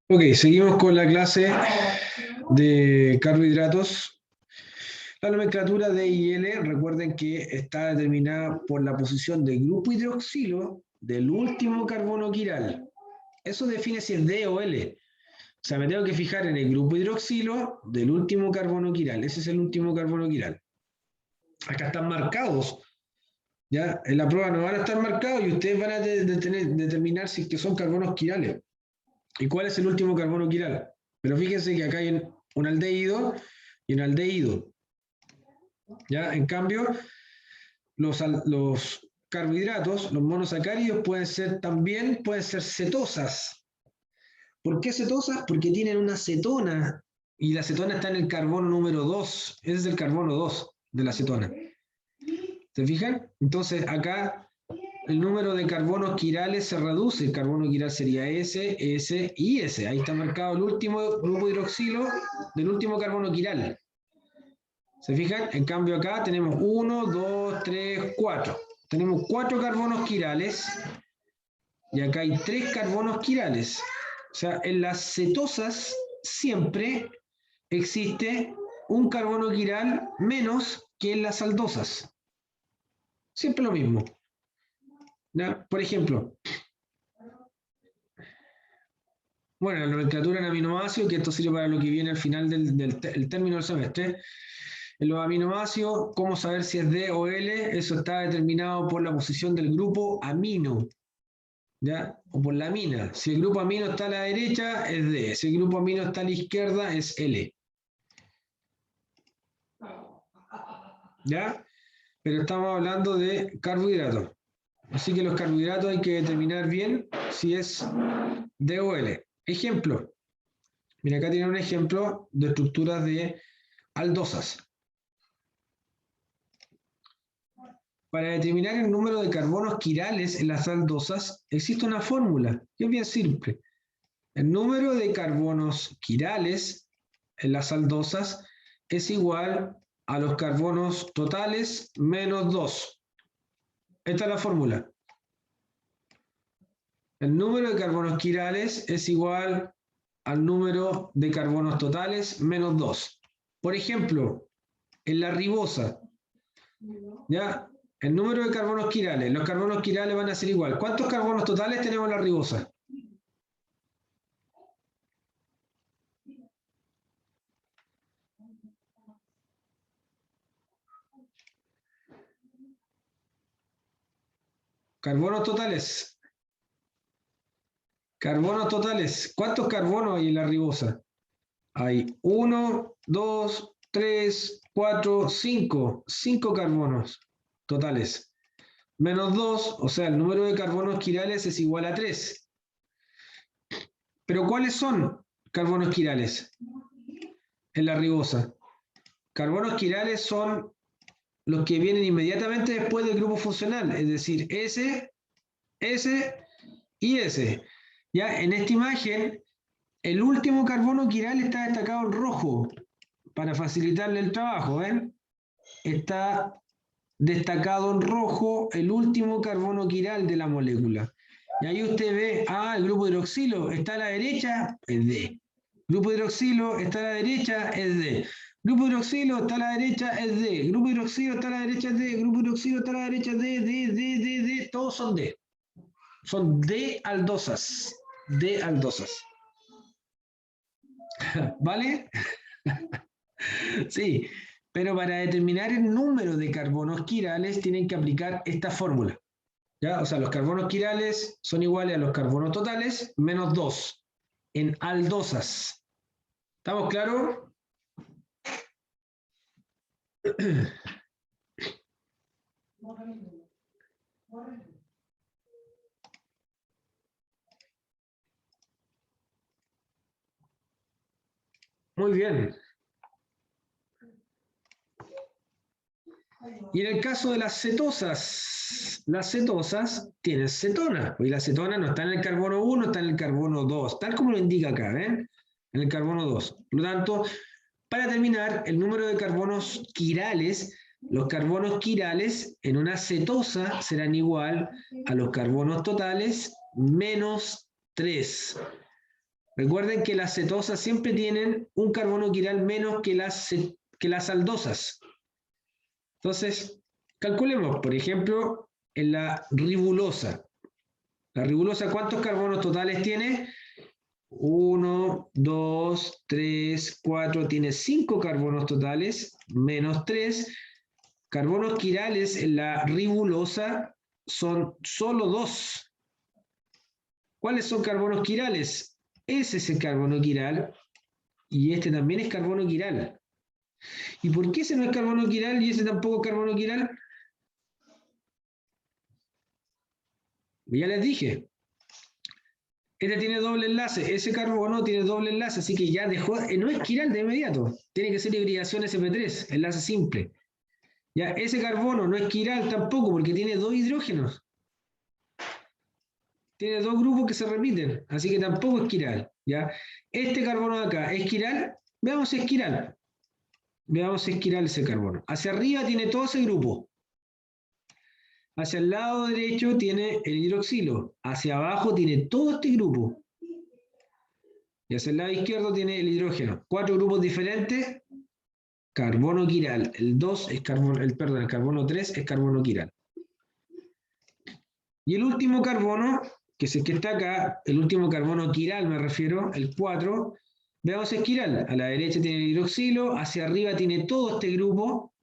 Ok, seguimos con la clase de carbohidratos. La nomenclatura D y L, recuerden que está determinada por la posición del grupo hidroxilo del último carbono quiral. Eso define si es D o L. O sea, me tengo que fijar en el grupo hidroxilo del último carbono quiral. Ese es el último carbono quiral. Acá están marcados. ¿Ya? En la prueba no van a estar marcados y ustedes van a determinar si que son carbonos quirales. ¿Y cuál es el último carbono quiral? Pero fíjense que acá hay un aldehído y un aldehído. ¿Ya? En cambio, los carbohidratos, los monosacáridos, también pueden ser cetosas. ¿Por qué cetosas? Porque tienen una cetona y la cetona está en el carbono número 2. Ese es el carbono 2 de la cetona. ¿Se fijan? Entonces acá el número de carbonos quirales se reduce. El carbono quiral sería S, S y S. Ahí está marcado el último grupo hidroxilo del último carbono quiral. ¿Se fijan? En cambio acá tenemos 1, 2, 3, 4. Tenemos 4 carbonos quirales y acá hay 3 carbonos quirales. O sea, en las cetosas siempre existe un carbono quiral menos que en las aldosas. Siempre lo mismo. ¿Ya? Por ejemplo, bueno, la nomenclatura en aminoácidos, que esto sirve para lo que viene al final del término del semestre. En los aminoácidos, ¿cómo saber si es D o L? Eso está determinado por la posición del grupo amino, ¿ya? O por la amina. Si el grupo amino está a la derecha, es D. Si el grupo amino está a la izquierda, es L. ¿Ya? Pero estamos hablando de carbohidratos. Así que los carbohidratos hay que determinar bien si es D o L. Ejemplo. Mira, acá tiene un ejemplo de estructuras de aldosas. Para determinar el número de carbonos quirales en las aldosas, existe una fórmula que es bien simple. El número de carbonos quirales en las aldosas es igual a los carbonos totales menos 2. Esta es la fórmula. El número de carbonos quirales es igual al número de carbonos totales menos 2. Por ejemplo, en la ribosa, ¿ya? El número de carbonos quirales. Los carbonos quirales van a ser igual. ¿Cuántos carbonos totales tenemos en la ribosa? Carbonos totales. Carbonos totales. ¿Cuántos carbonos hay en la ribosa? Hay 1, 2, 3, 4, 5. 5 carbonos totales. Menos 2, o sea, el número de carbonos quirales es igual a 3. Pero ¿cuáles son carbonos quirales en la ribosa? Carbonos quirales son los que vienen inmediatamente después del grupo funcional, es decir, S, S y S. Ya en esta imagen, el último carbono quiral está destacado en rojo para facilitarle el trabajo. ¿Ven? Está destacado en rojo el último carbono quiral de la molécula. Y ahí usted ve, el grupo hidroxilo está a la derecha, es D. Grupo hidroxilo está a la derecha, es D. Grupo hidroxilo está a la derecha, es D. Grupo hidroxilo está a la derecha, es D. Grupo hidroxilo está a la derecha, D. Todos son D. Son D aldosas. D aldosas. ¿Vale? Sí. Pero para determinar el número de carbonos quirales tienen que aplicar esta fórmula. ¿Ya? O sea, los carbonos quirales son iguales a los carbonos totales menos 2 en aldosas. ¿Estamos claros? Muy bien. Y en el caso de las cetosas, las cetosas tienen cetona, y la cetona no está en el carbono 1, está en el carbono 2, tal como lo indica acá, ¿ven? En el carbono 2. Por lo tanto, para terminar, el número de carbonos quirales, los carbonos quirales en una cetosa serán igual a los carbonos totales menos 3. Recuerden que las cetosas siempre tienen un carbono quiral menos que las aldosas. Entonces, calculemos, por ejemplo, en la ribulosa. La ribulosa, ¿cuántos carbonos totales tiene? 1, 2, 3, 4, tiene 5 carbonos totales, menos 3. Carbonos quirales en la ribulosa son solo 2. ¿Cuáles son carbonos quirales? Ese es el carbono quiral y este también es carbono quiral. ¿Y por qué ese no es carbono quiral y ese tampoco es carbono quiral? Ya les dije. Este tiene doble enlace, ese carbono tiene doble enlace, así que ya dejó, no es quiral de inmediato, tiene que ser hibridación sp3, enlace simple. Ya, ese carbono no es quiral tampoco porque tiene 2 hidrógenos. Tiene 2 grupos que se repiten, así que tampoco es quiral. ¿Ya? Este carbono de acá, ¿es quiral? Veamos si es quiral. Veamos si es quiral ese carbono. Hacia arriba tiene todo ese grupo. Hacia el lado derecho tiene el hidroxilo. Hacia abajo tiene todo este grupo. Y hacia el lado izquierdo tiene el hidrógeno. 4 grupos diferentes. Carbono quiral. El 2 es carbono, el carbono 3 es carbono quiral. Y el último carbono, que es el que está acá, el último carbono quiral me refiero, el 4, veamos si es quiral. A la derecha tiene el hidroxilo, hacia arriba tiene todo este grupo,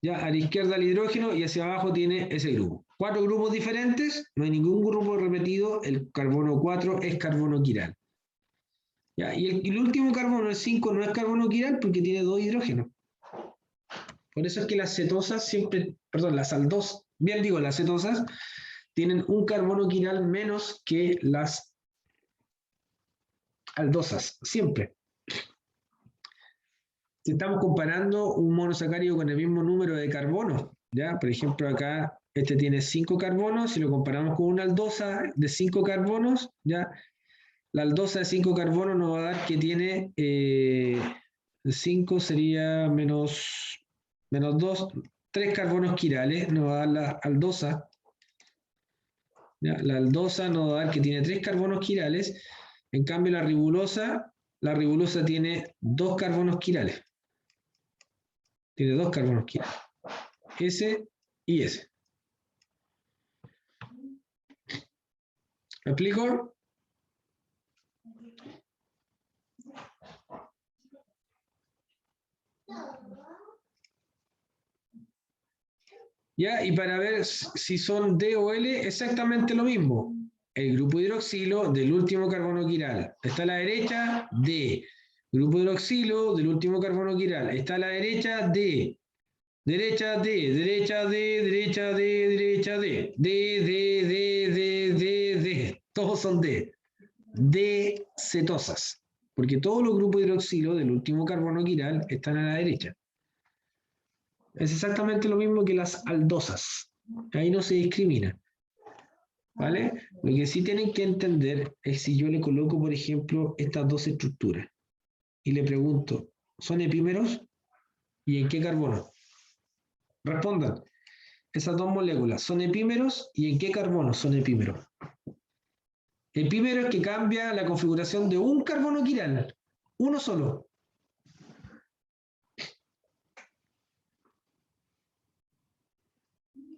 ya a la izquierda el hidrógeno y hacia abajo tiene ese grupo. 4 grupos diferentes, no hay ningún grupo repetido, el carbono 4 es carbono quiral. ¿Ya? Y el último carbono, el 5, no es carbono quiral porque tiene 2 hidrógenos. Por eso es que las cetosas siempre, perdón, las aldosas, bien digo, las cetosas tienen un carbono quiral menos que las aldosas, siempre. Si estamos comparando un monosacárido con el mismo número de carbonos, ¿ya? Por ejemplo, acá este tiene 5 carbonos, si lo comparamos con una aldosa de 5 carbonos, ¿ya? La aldosa de 5 carbonos nos va a dar que tiene 5 sería menos 2, 3 carbonos quirales, nos va a dar la aldosa. ¿Ya? La aldosa nos va a dar que tiene 3 carbonos quirales, en cambio la ribulosa tiene 2 carbonos quirales. Tiene 2 carbonos quirales. Ese y ese. ¿Me explico? ¿Ya? Y para ver si son D o L, exactamente lo mismo. El grupo hidroxilo del último carbono quiral. Está a la derecha, D. Grupo hidroxilo del último carbono quiral. Está a la derecha, D. Derecha, D. Derecha, D. Derecha, D. Derecha, D. D, D, D, D, D, D. Todos son D. D cetosas. Porque todos los grupos hidroxilo del último carbono quiral están a la derecha. Es exactamente lo mismo que las aldosas. Ahí no se discrimina. ¿Vale? Lo que sí tienen que entender es si yo le coloco, por ejemplo, estas dos estructuras y le pregunto, ¿son epímeros? ¿Y en qué carbono? Respondan. Esas dos moléculas, ¿son epímeros? ¿Y en qué carbono son epímeros? Epímero es que cambia la configuración de un carbono quiral. Uno solo.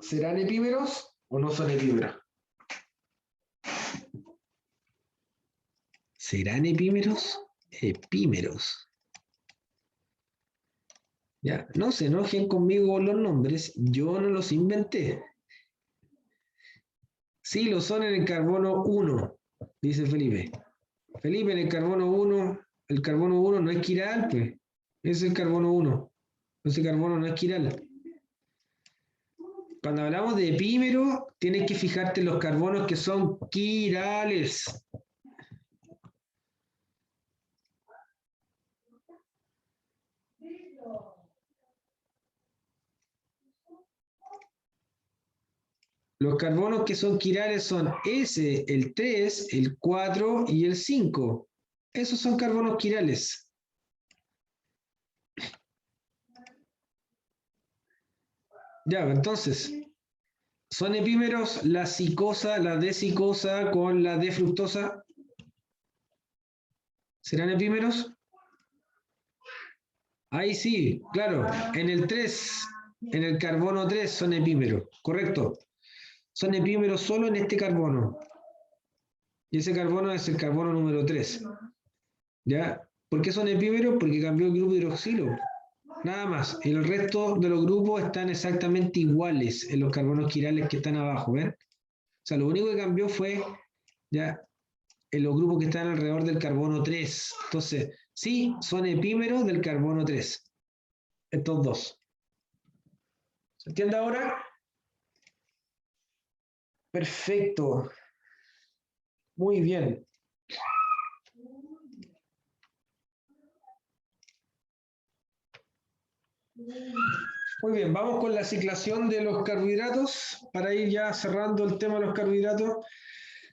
¿Serán epímeros o no son epímeros? ¿Serán epímeros? Epímeros. Ya, no se enojen conmigo con los nombres, yo no los inventé. Sí, lo son en el carbono 1, dice Felipe. Felipe, en el carbono 1 no es quiral, pues. Es el carbono 1. Ese carbono no es quiral. Cuando hablamos de epímero, tienes que fijarte en los carbonos que son quirales. Los carbonos que son quirales son ese, el 3, el 4 y el 5. Esos son carbonos quirales. Ya, entonces, ¿son epímeros la cicosa, la D-cicosa con la D-fructosa? ¿Serán epímeros? Ahí sí, claro, en el 3, en el carbono 3 son epímeros, correcto. Son epímeros solo en este carbono. Y ese carbono es el carbono número 3. ¿Ya? ¿Por qué son epímeros? Porque cambió el grupo hidroxilo. Nada más. Y el resto de los grupos están exactamente iguales en los carbonos quirales que están abajo, ¿ven? O sea, lo único que cambió fue ya en los grupos que están alrededor del carbono 3. Entonces, sí, son epímeros del carbono 3. Estos dos. ¿Se entiende ahora? Perfecto. Muy bien. Muy bien, vamos con la ciclación de los carbohidratos para ir ya cerrando el tema de los carbohidratos.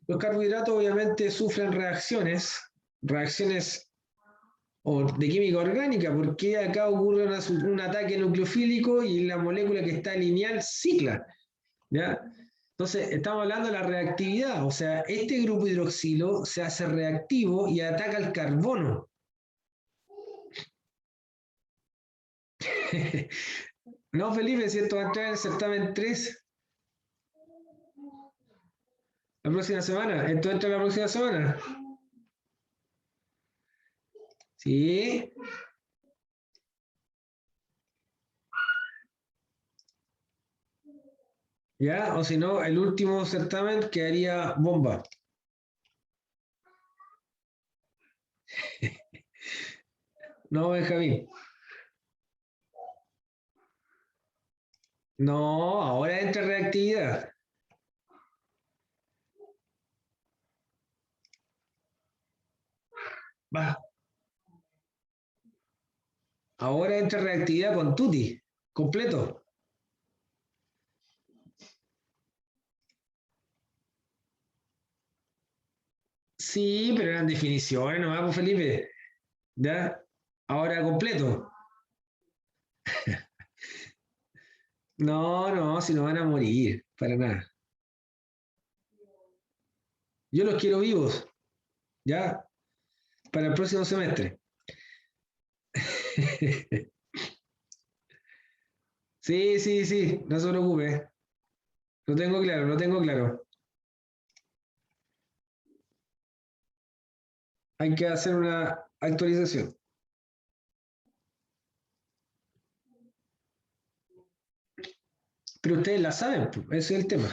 Los carbohidratos obviamente sufren reacciones de química orgánica, porque acá ocurre un ataque nucleofílico y la molécula que está lineal cicla. ¿Ya? Entonces, estamos hablando de la reactividad, o sea, este grupo hidroxilo se hace reactivo y ataca al carbono. No, Felipe, si esto va a entrar en el certamen 3 la próxima semana. Esto entra la próxima semana. Sí. ¿Ya? O si no, el último certamen quedaría bomba. No, Benjamín. No, ahora entra reactividad. Va. Ahora entra reactividad con tutti, completo. Sí, pero eran definiciones, no vamos, Felipe. ¿Ya? Ahora completo. No, no, si no van a morir, para nada. Yo los quiero vivos, ¿ya? Para el próximo semestre. Sí, sí, sí, no se preocupe. Lo tengo claro, lo tengo claro. Hay que hacer una actualización. Pero ustedes la saben, pues, ese es el tema.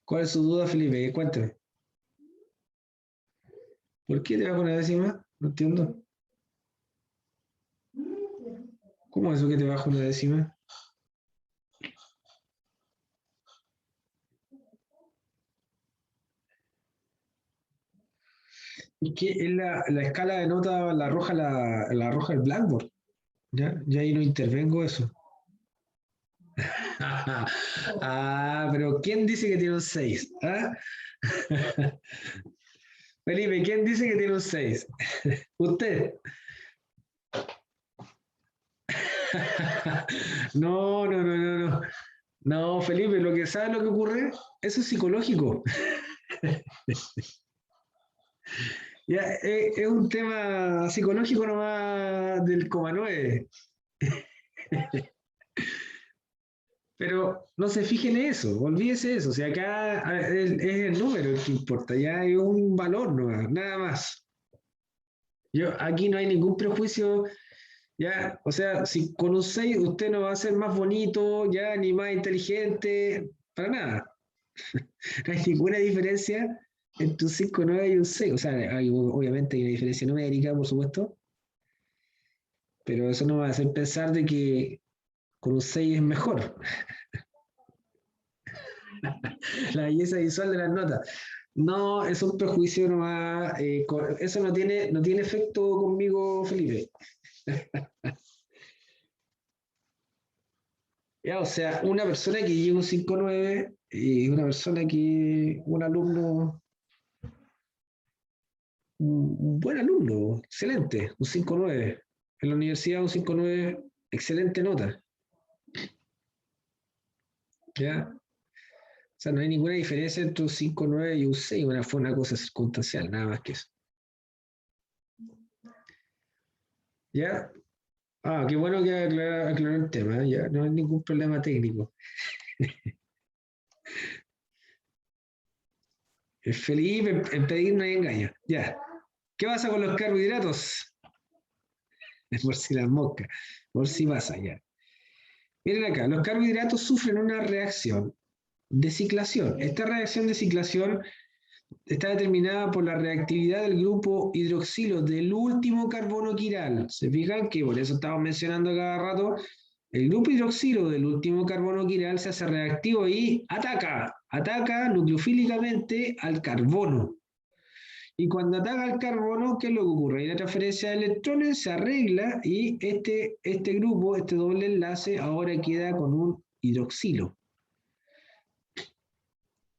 ¿Cuál es su duda, Felipe? Cuéntame. ¿Por qué te va con la décima? No entiendo. ¿Cómo es eso que te bajo una décima? Es que es la escala de nota la roja del Blackboard. ¿Ya? Ya ahí no intervengo eso. Ah, pero ¿quién dice que tiene un 6? ¿Ah? Felipe, ¿quién dice que tiene un 6? Usted. No, no, no, no, no. No, Felipe, lo que sabe lo que ocurre, eso es psicológico. Ya, es un tema psicológico nomás del coma 9. Pero no se fijen en eso, olvídese de eso. O sea, acá es el número el que importa, ya hay un valor nomás, nada más. Aquí no hay ningún prejuicio, ya, o sea, si con un 6 usted no va a ser más bonito, ya, ni más inteligente, para nada. No hay ninguna diferencia entre un 5, 9 y un 6. O sea, obviamente hay una diferencia numérica, por supuesto, pero eso no va a hacer pensar de que con un 6 es mejor. La belleza visual de las notas. No, es un prejuicio nomás. Eso no tiene efecto conmigo, Felipe. Ya, o sea, una persona que lleva un 5.9 y una persona que, un alumno, un buen alumno, excelente, un 5.9. En la universidad un 5.9, excelente nota. ¿Ya? O sea, no hay ninguna diferencia entre un 5.9 y un 6, fue una cosa circunstancial, nada más que eso. ¿Ya? Ah, qué bueno que aclaró el tema, ¿eh? Ya, no hay ningún problema técnico. Es feliz en pedir no hay engaño. Ya. ¿Qué pasa con los carbohidratos? Por si las moscas, por si pasa ya. Miren acá, los carbohidratos sufren una reacción de ciclación. Esta reacción de ciclación está determinada por la reactividad del grupo hidroxilo del último carbono quiral. ¿Se fijan? Que por eso estamos mencionando cada rato. El grupo hidroxilo del último carbono quiral se hace reactivo y ataca nucleofílicamente al carbono. Y cuando ataca al carbono, ¿qué es lo que ocurre? Hay una transferencia de electrones, se arregla y este grupo, este doble enlace, ahora queda con un hidroxilo.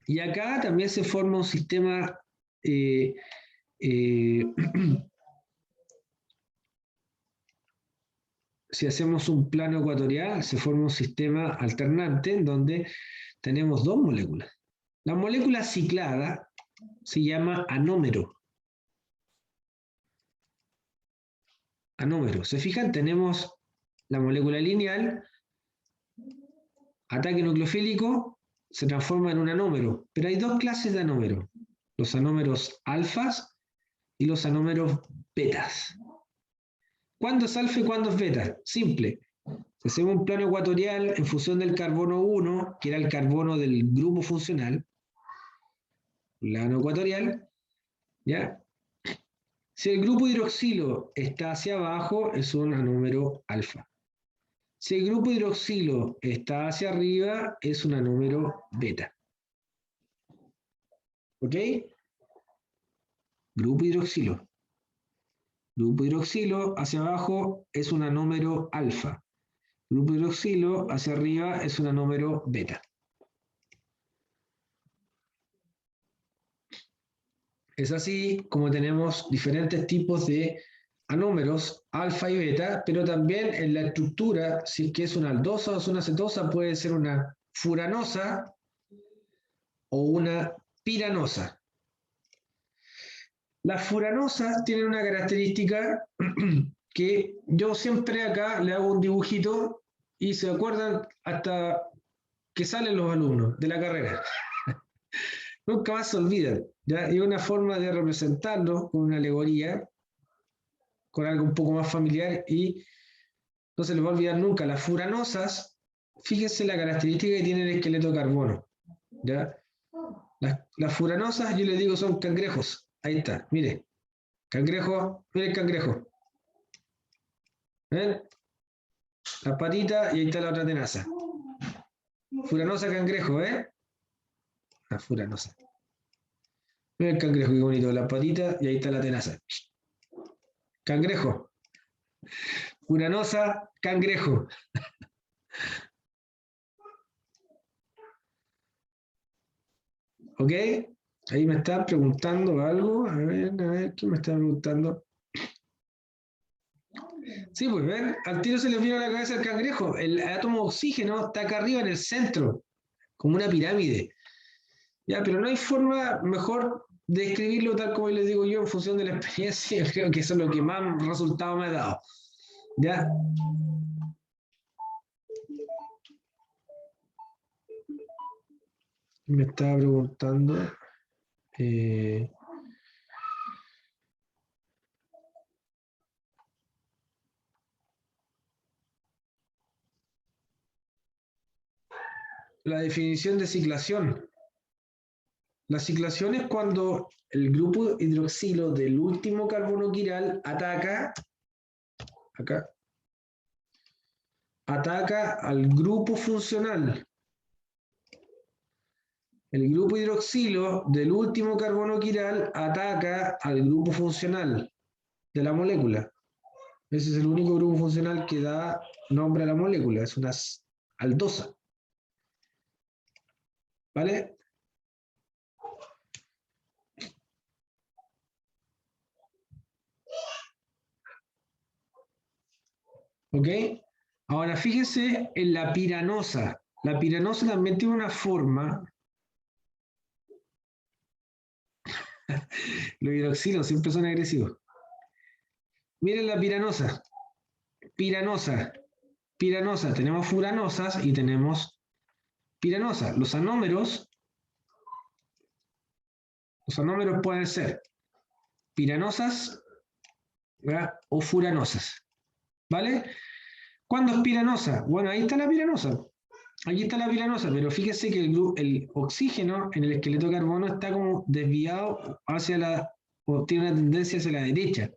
Y acá también se forma un sistema, eh, si hacemos un plano ecuatorial, se forma un sistema alternante en donde tenemos dos moléculas. La molécula ciclada se llama anómero. Anómero. ¿Se fijan? Tenemos la molécula lineal, ataque nucleofílico, se transforma en un anómero. Pero hay dos clases de anómero. Los anómeros alfas y los anómeros betas. ¿Cuándo es alfa y cuándo es beta? Simple. Si hacemos un plano ecuatorial en función del carbono 1, que era el carbono del grupo funcional, plano ecuatorial, ¿ya? Si el grupo hidroxilo está hacia abajo, es un anómero alfa. Si el grupo hidroxilo está hacia arriba, es un anómero beta. ¿Ok? Grupo hidroxilo. Grupo hidroxilo hacia abajo es un anómero alfa. Grupo hidroxilo hacia arriba es un anómero beta. Es así como tenemos diferentes tipos de anómeros, alfa y beta, pero también en la estructura, si es que es una aldosa o es una cetosa, puede ser una furanosa o una piranosa. Las furanosas tienen una característica que yo siempre acá le hago un dibujito y se acuerdan hasta que salen los alumnos de la carrera. Nunca más se olvidan. ¿Ya? Y una forma de representarlo con una alegoría, con algo un poco más familiar y no se les va a olvidar nunca. Las furanosas, fíjense la característica que tiene el esqueleto de carbono. ¿Ya? Las furanosas, yo les digo, son cangrejos. Ahí está, mire. Cangrejo, mire el cangrejo. ¿Ven? Las patitas y ahí está la otra tenaza. Furanosa cangrejo, ¿eh? La furanosa. Mira el cangrejo, qué bonito. Las patitas y ahí está la tenaza. Cangrejo. Furanosa, cangrejo. ¿Ok? Ahí me están preguntando algo. A ver, ¿qué me están preguntando? Sí, pues ven, al tiro se les vino a la cabeza el cangrejo. El átomo de oxígeno está acá arriba en el centro, como una pirámide. Ya, pero no hay forma mejor de escribirlo tal como les digo yo en función de la experiencia. Creo que eso es lo que más resultado me ha dado. ¿Ya? Me estaba preguntando. eh, la definición de ciclación. La ciclación es cuando el grupo hidroxilo del último carbono quiral ataca, acá, ataca al grupo funcional. El grupo hidroxilo del último carbono quiral ataca al grupo funcional de la molécula. Ese es el único grupo funcional que da nombre a la molécula. Es una aldosa. ¿Vale? ¿Ok? Ahora fíjese en la piranosa. La piranosa también tiene una forma. Los hidroxilos siempre son agresivos. Miren la piranosa. Piranosa. Piranosa. Tenemos furanosas y tenemos piranosa. Los anómeros pueden ser piranosas, ¿verdad? O furanosas. ¿Vale? ¿Cuándo es piranosa? Bueno, ahí está la piranosa. Aquí está la piranosa, pero fíjese que el oxígeno en el esqueleto de carbono está como desviado hacia o tiene una tendencia hacia la derecha,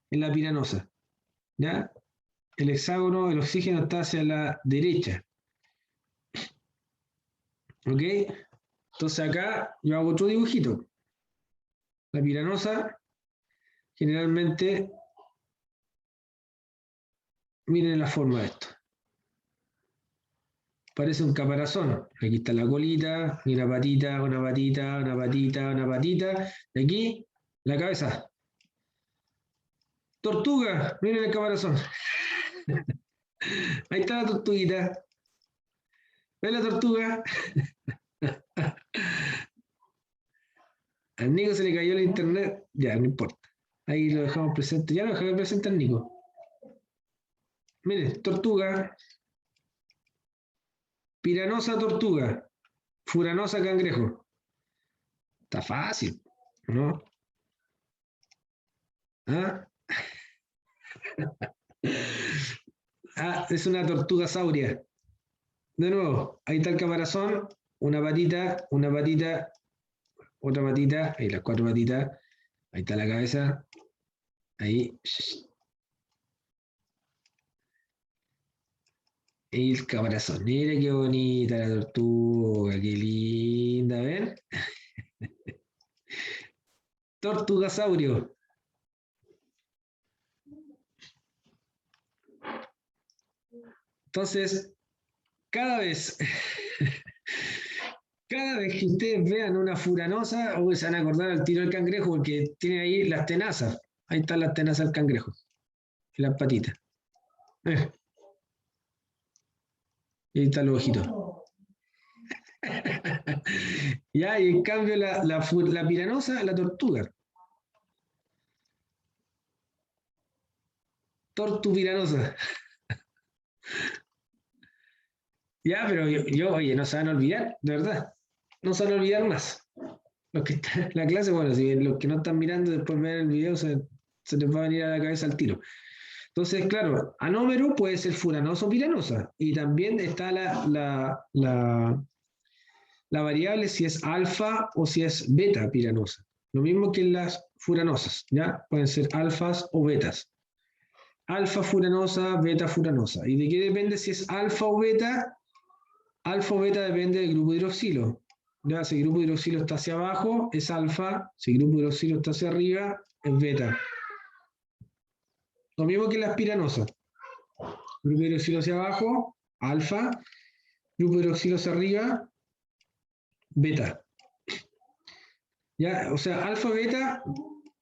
en la piranosa. ¿Ya? El hexágono, el oxígeno está hacia la derecha. ¿Ok? Entonces acá yo hago otro dibujito. La piranosa, generalmente, miren la forma de esto. Parece un caparazón. Aquí está la colita, y una patita, una patita, una patita, una patita. Y aquí, la cabeza. Tortuga, miren el caparazón. Ahí está la tortuguita. ¿Ves la tortuga? Al Nico se le cayó el internet. Ya, no importa. Ahí lo dejamos presente. Ya lo dejamos presente al Nico. Miren, tortuga. Piranosa tortuga. Furanosa cangrejo. Está fácil, ¿no? ¿Ah? Ah, es una tortuga sauria. De nuevo, ahí está el caparazón, una patita, otra patita, ahí las cuatro patitas, ahí está la cabeza, ahí. El caparazón, mira qué bonita la tortuga, qué linda, ¿ven? Tortugasaurio. Entonces, cada vez, cada vez que ustedes vean una furanosa, se van a acordar al tiro del cangrejo porque tiene ahí las tenazas. Ahí están las tenazas del cangrejo. Y las patitas. Y ahí están los ojitos. Ya, y en cambio la piranosa, la tortuga. Tortupiranosa. Ya, pero oye, no se van a olvidar, de verdad. No se van a olvidar más. Los que están en la clase, bueno, si los que no están mirando después ven el video, se les va a venir a la cabeza al tiro. Entonces, claro, anómero puede ser furanosa o piranosa. Y también está la variable si es alfa o si es beta piranosa. Lo mismo que en las furanosas, ¿ya? Pueden ser alfas o betas. Alfa furanosa, beta furanosa. ¿Y de qué depende si es alfa o beta? Alfa o beta depende del grupo hidroxilo. ¿Ya? Si el grupo hidroxilo está hacia abajo, es alfa. Si el grupo hidroxilo está hacia arriba, es beta. Lo mismo que las piranosas. Grupo hidroxilo hacia abajo, alfa. Grupo hidroxilo hacia arriba, beta. ¿Ya? O sea, alfa, beta,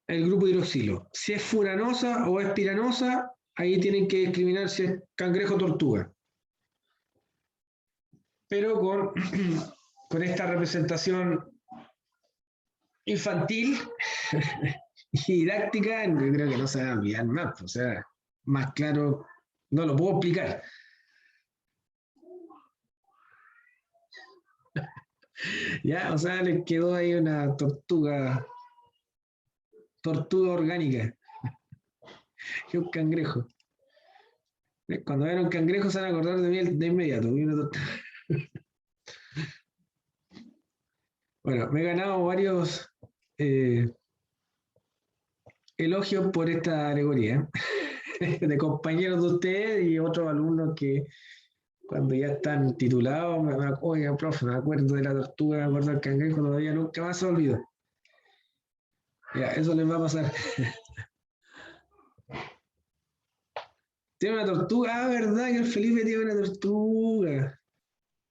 el grupo hidroxilo. Si es furanosa o es piranosa, ahí tienen que discriminar si es cangrejo o tortuga. Pero con esta representación infantil y didáctica, yo creo que no se va a olvidar más. O sea, más claro, no lo puedo explicar. Ya, o sea, les quedó ahí una tortuga orgánica, que un cangrejo. Cuando vean un cangrejo se van a acordar de mí de inmediato. Bueno, me he ganado varios eh, elogios por esta alegoría, de compañeros de ustedes y otros alumnos que cuando ya están titulados, oiga, profe, me acuerdo de la tortuga, me acuerdo del cangrejo, todavía nunca más se olvidó. Ya, eso les va a pasar. Tiene una tortuga. Ah, verdad que el Felipe tiene una tortuga.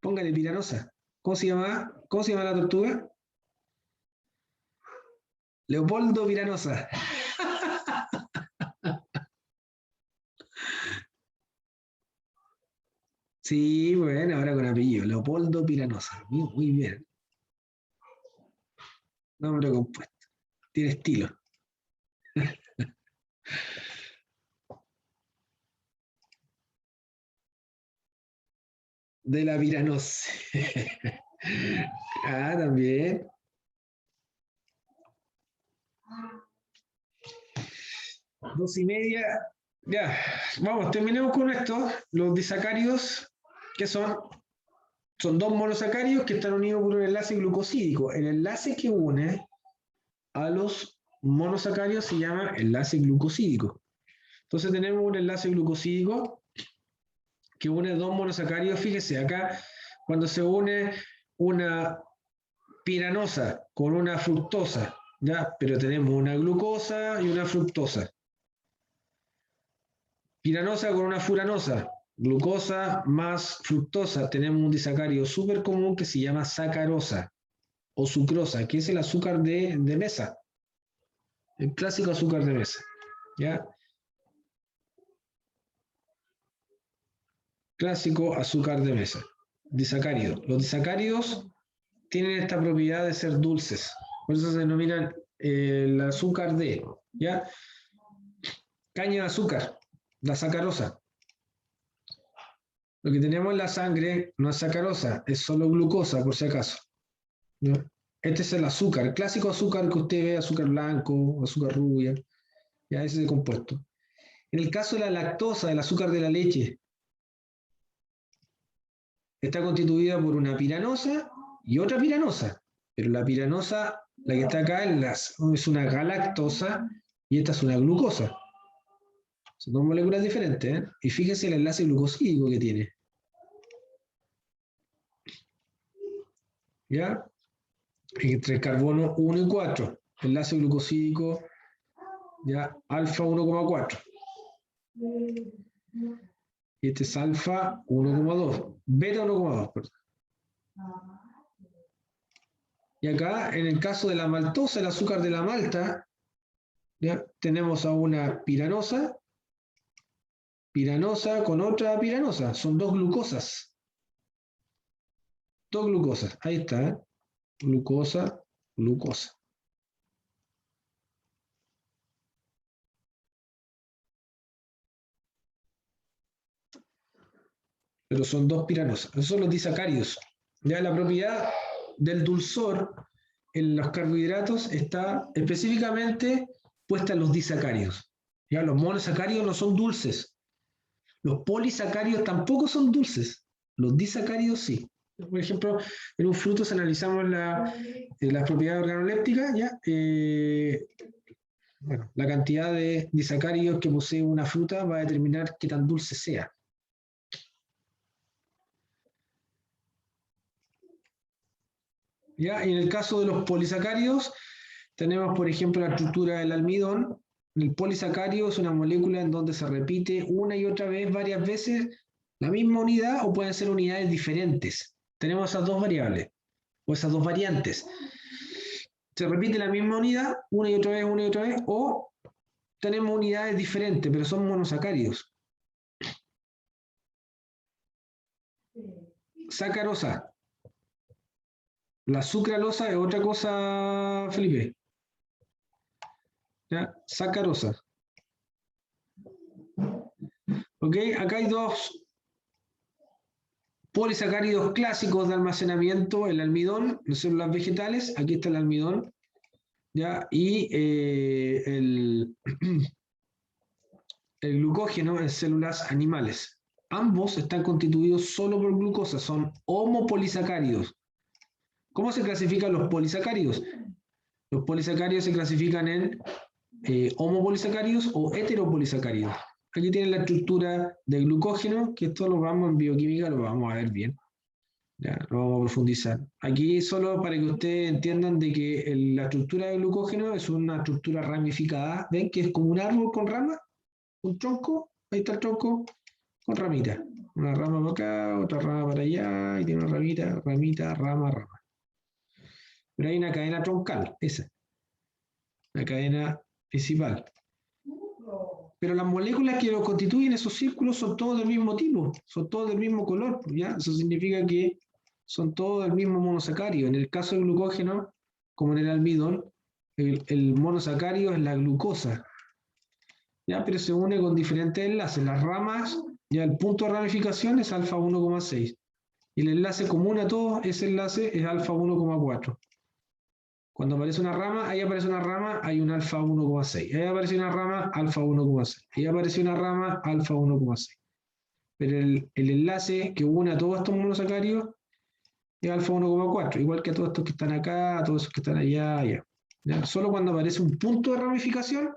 Póngale piranosa. ¿Cómo se llama? ¿Cómo se llama la tortuga? Leopoldo Piranosa. Sí, bueno, ahora con apellido. Leopoldo Piranosa. Muy bien. Nombre compuesto. Tiene estilo. De la Piranosa. Ah, también. 2:30. Ya, vamos, terminemos con esto. Los disacáridos, que son dos monosacáridos que están unidos por un enlace glucosídico. El enlace que une a los monosacáridos se llama enlace glucosídico. Entonces tenemos un enlace glucosídico que une dos monosacáridos. Fíjese, acá cuando se une una piranosa con una fructosa, ¿ya? Pero tenemos una glucosa y una fructosa. Piranosa con una furanosa, glucosa más fructosa. Tenemos un disacárido súper común que se llama sacarosa o sucrosa, que es el azúcar de mesa, el clásico azúcar de mesa. ¿Ya? Clásico azúcar de mesa. Disacárido. Los disacáridos tienen esta propiedad de ser dulces. Por eso se denominan el azúcar de, ¿ya? Caña de azúcar, la sacarosa. Lo que tenemos en la sangre no es sacarosa, es solo glucosa, por si acaso, ¿no? Este es el azúcar, el clásico azúcar que usted ve, azúcar blanco, azúcar rubia, ya ese es el compuesto. En el caso de la lactosa, el azúcar de la leche, está constituida por una piranosa y otra piranosa, pero la piranosa, la que está acá, es una galactosa y esta es una glucosa. Son dos moléculas diferentes, ¿eh? Y fíjese el enlace glucosídico que tiene. ¿Ya? Entre el carbono 1 y 4. Enlace glucosídico, ya, alfa 1,4. Y este es alfa 1,2. Beta 1,2, perdón. Y acá, en el caso de la maltosa, el azúcar de la malta, ¿ya? Tenemos a una piranosa con otra piranosa. Son dos glucosas. Dos glucosas. Ahí está, ¿eh? Glucosa, glucosa. Pero son dos piranosas. Esos son los disacáridos. Ya la propiedad del dulzor en los carbohidratos está específicamente puesta en los disacáridos. Ya los monosacáridos no son dulces. Los polisacáridos tampoco son dulces. Los disacáridos sí. Por ejemplo, en un fruto, si analizamos las propiedades organolépticas, ¿ya? Bueno, la cantidad de disacáridos que posee una fruta va a determinar qué tan dulce sea. ¿Ya? Y en el caso de los polisacáridos, tenemos, por ejemplo, la estructura del almidón. El polisacario es una molécula en donde se repite una y otra vez, varias veces, la misma unidad o pueden ser unidades diferentes. Tenemos esas dos variables o esas dos variantes. Se repite la misma unidad una y otra vez, o tenemos unidades diferentes, pero son monosacáridos. Sacarosa. La sucralosa es otra cosa, Felipe. ¿Ya? Sacarosa. ¿Ok? Acá hay dos polisacáridos clásicos de almacenamiento, el almidón, las células vegetales, aquí está el almidón, ¿ya? Y el glucógeno en células animales. Ambos están constituidos solo por glucosa, son homopolisacáridos. ¿Cómo se clasifican los polisacáridos? Los polisacáridos se clasifican en homopolisacáridos o heteropolisacáridos. Aquí tienen la estructura del glucógeno, que esto lo vamos en bioquímica, lo vamos a ver bien. Ya, lo vamos a profundizar. Aquí solo para que ustedes entiendan de que la estructura del glucógeno es una estructura ramificada. ¿Ven que es como un árbol con ramas? ¿Un tronco? Ahí está el tronco con ramita. Una rama para acá, otra rama para allá, y tiene una ramita, ramita, rama, rama. Pero hay una cadena troncal, esa, la cadena principal. Pero las moléculas que lo constituyen esos círculos son todos del mismo tipo, son todos del mismo color, ¿ya? Eso significa que son todos del mismo monosacárido. En el caso del glucógeno, como en el almidón, el monosacárido es la glucosa, ¿ya? Pero se une con diferentes enlaces. Las ramas, ya el punto de ramificación es alfa 1,6. Y el enlace común a todos ese enlace es alfa 1,4. Cuando aparece una rama, ahí aparece una rama, hay un alfa 1,6. Ahí aparece una rama, alfa 1,6. Ahí aparece una rama, alfa 1,6. Pero el enlace que une a todos estos monosacáridos es alfa 1,4, igual que a todos estos que están acá, a todos esos que están allá, allá. ¿Ya? Solo cuando aparece un punto de ramificación,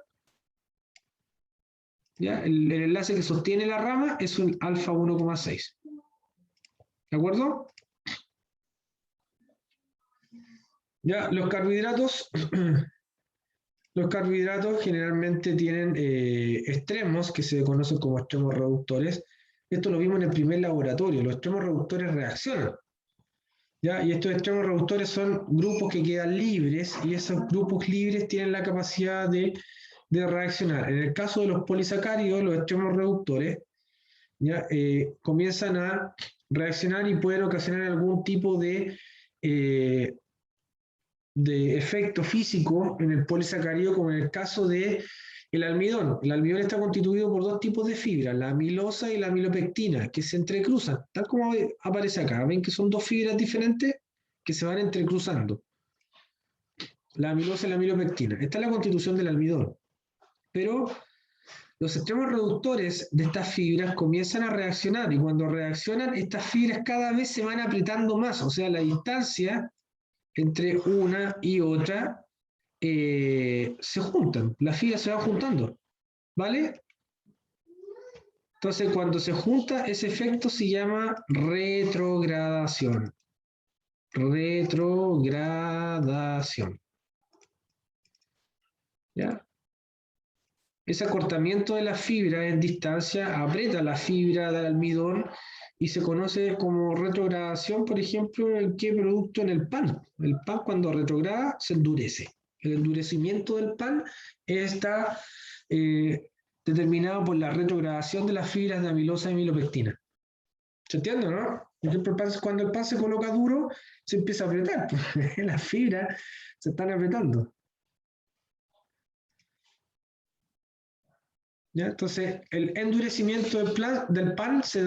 ¿ya? El enlace que sostiene la rama es un alfa 1,6. ¿De acuerdo? Ya, los carbohidratos generalmente tienen extremos que se conocen como extremos reductores. Esto lo vimos en el primer laboratorio. Los extremos reductores reaccionan, ¿ya? Y estos extremos reductores son grupos que quedan libres y esos grupos libres tienen la capacidad de reaccionar. En el caso de los polisacáridos, los extremos reductores, ¿ya? Comienzan a reaccionar y pueden ocasionar algún tipo de efecto físico en el polisacárido, como en el caso de el almidón. El almidón está constituido por dos tipos de fibras, la amilosa y la amilopectina, que se entrecruzan, tal como aparece acá. ¿Ven que son dos fibras diferentes que se van entrecruzando? La amilosa y la amilopectina. Esta es la constitución del almidón. Pero los extremos reductores de estas fibras comienzan a reaccionar y cuando reaccionan, estas fibras cada vez se van apretando más, o sea, la distancia entre una y otra se juntan, las fibras se van juntando, ¿vale? Entonces, cuando se junta, ese efecto se llama retrogradación. Retrogradación. ¿Ya? Ese acortamiento de la fibra en distancia aprieta la fibra del almidón y se conoce como retrogradación, por ejemplo, ¿en qué producto? En el pan. El pan cuando retrograda se endurece. El endurecimiento del pan está determinado por la retrogradación de las fibras de amilosa y amilopectina. ¿Se entiende, no? Por ejemplo, cuando el pan se coloca duro, se empieza a apretar. Las fibras se están apretando. ¿Ya? Entonces, el endurecimiento del pan se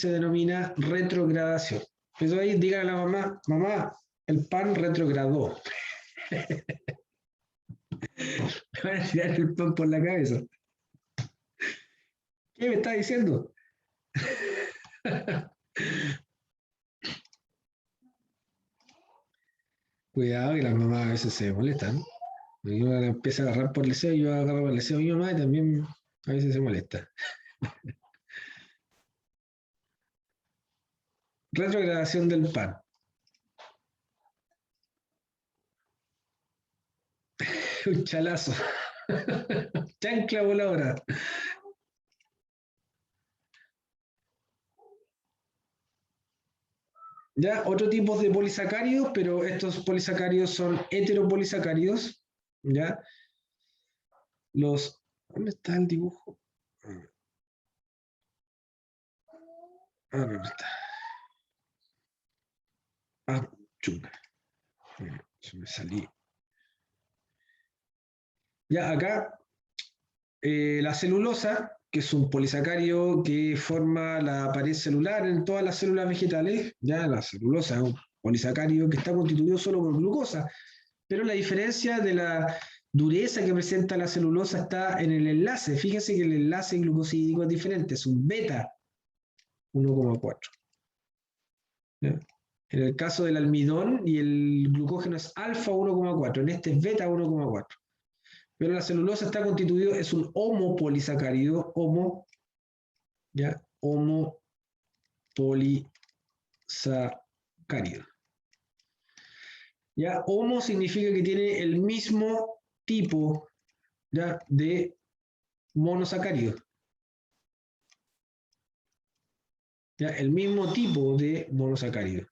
denomina retrogradación. Eso ahí diga a la mamá, mamá, el pan retrogradó. Me van a tirar el pan por la cabeza. ¿Qué me está diciendo? Cuidado que las mamás a veces se molestan. Y uno empieza a agarrar por el deseo, yo agarro por el deseo a mi mamá y también a veces se molesta. Retrogradación del pan. Un chalazo. Chancla voladora. Ya, otro tipo de polisacáridos, pero estos polisacáridos son heteropolisacáridos. ¿Ya? ¿Dónde está el dibujo? ¿Dónde está? Ah, chunga. Se me salí. Ya, acá, la celulosa, que es un polisacárido que forma la pared celular en todas las células vegetales, ya la celulosa es un polisacárido que está constituido solo por glucosa, pero la diferencia de la dureza que presenta la celulosa está en el enlace. Fíjense que el enlace glucosídico es diferente, es un beta 1,4. En el caso del almidón y el glucógeno es alfa 1,4, en este es beta 1,4. Pero la celulosa está constituido, es un homopolisacárido, ¿ya? Homopolisacárido. ¿Ya? Homo significa que tiene el mismo tipo, ¿ya? De monosacárido. ¿Ya? El mismo tipo de monosacárido.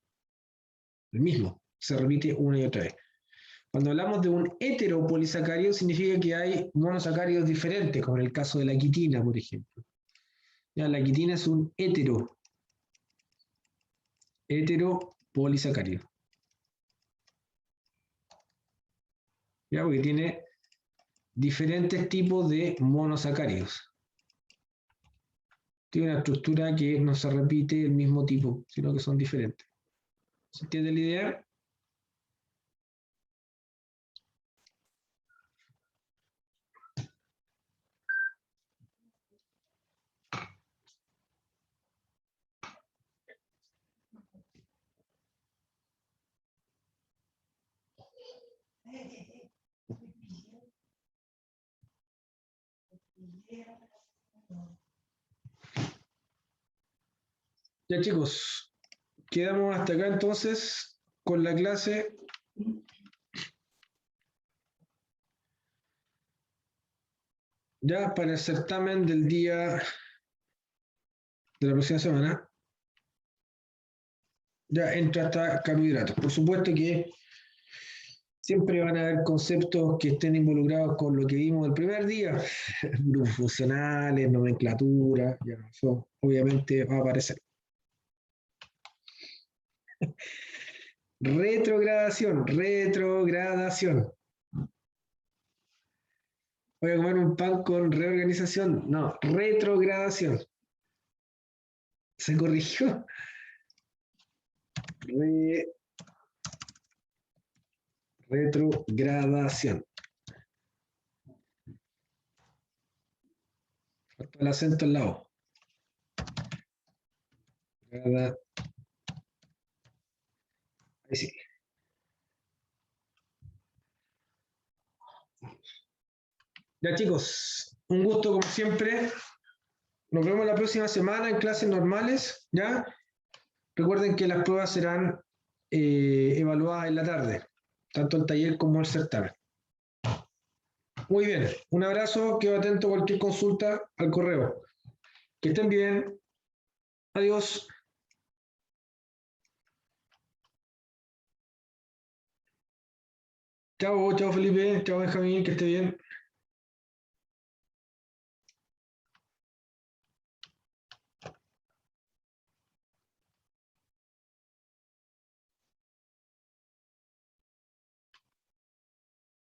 El mismo. Se repite una y otra vez. Cuando hablamos de un heteropolisacárido, significa que hay monosacáridos diferentes, como en el caso de la quitina, por ejemplo. Ya, la quitina es un heteropolisacárido. ¿Ya? Porque tiene diferentes tipos de monosacáridos. Tiene una estructura que no se repite el mismo tipo, sino que son diferentes. ¿Se entiende la idea? Ya chicos, quedamos hasta acá entonces con la clase. Ya para el certamen del día de la próxima semana, ya entra hasta carbohidratos. Por supuesto que siempre van a haber conceptos que estén involucrados con lo que vimos el primer día, grupos funcionales, nomenclatura, ya, eso obviamente va a aparecer. Retrogradación. Voy a comer un pan con reorganización. No, retrogradación. Se corrigió. Retrogradación. Falta el acento en la O. Ahí sí. Ya chicos, un gusto como siempre. Nos vemos la próxima semana en clases normales, ¿ya? Recuerden que las pruebas serán evaluadas en la tarde, tanto el taller como el certamen. Muy bien, un abrazo, quedo atento a cualquier consulta al correo. Que estén bien. Adiós. Chao, chao Felipe, chao Benjamín, que esté bien.